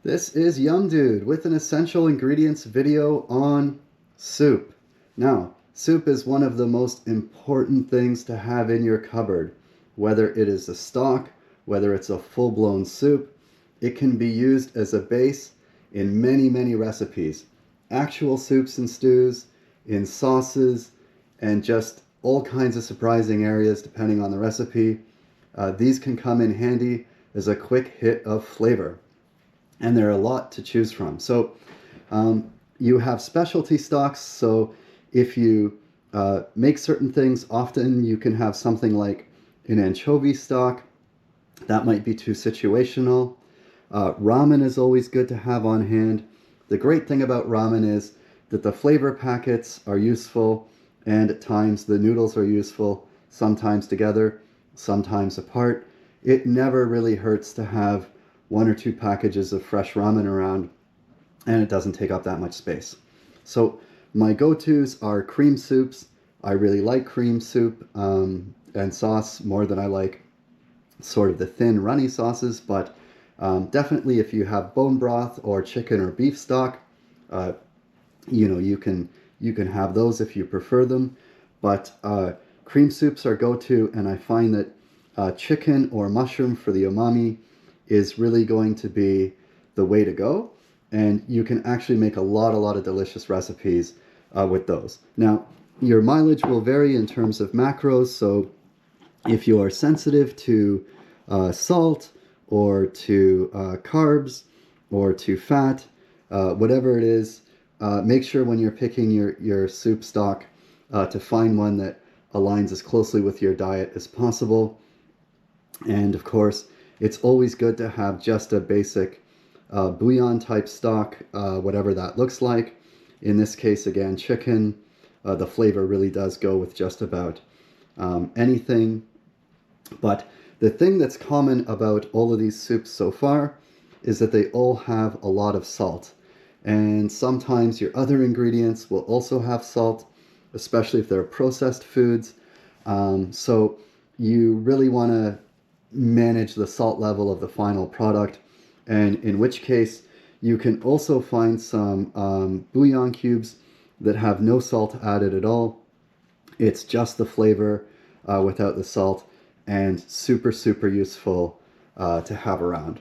This is Yum Dude with an essential ingredients video on soup. Now, soup is one of the most important things to have in your cupboard. Whether it is a stock, whether it's a full-blown soup, it can be used as a base in many, many recipes. Actual soups and stews, in sauces, and just all kinds of surprising areas depending on the recipe. These can come in handy as a quick hit of flavor, and there are a lot to choose from. So you have specialty stocks. So if you make certain things, often you can have something like an anchovy stock. That might be too situational. Ramen is always good to have on hand. The great thing about ramen is that the flavor packets are useful, and at times the noodles are useful, sometimes together, sometimes apart. It never really hurts to have one or two packages of fresh ramen around, and it doesn't take up that much space. So my go-tos are cream soups. I really like cream soup and sauce more than I like sort of the thin runny sauces, but definitely if you have bone broth or chicken or beef stock, uh, you can have those if you prefer them. But cream soups are go-to, and I find that chicken or mushroom for the umami is really going to be the way to go. And you can actually make a lot of delicious recipes with those. Now, your mileage will vary in terms of macros. So if you are sensitive to salt or to carbs or to fat, whatever it is, make sure when you're picking your soup stock to find one that aligns as closely with your diet as possible. And of course, it's always good to have just a basic bouillon type stock, whatever that looks like. In this case, again, chicken. The flavor really does go with just about anything. But the thing that's common about all of these soups so far is that they all have a lot of salt. And sometimes your other ingredients will also have salt, especially if they're processed foods. So you really want to manage the salt level of the final product, and in which case you can also find some bouillon cubes that have no salt added at all. It's just the flavor without the salt, and super useful to have around.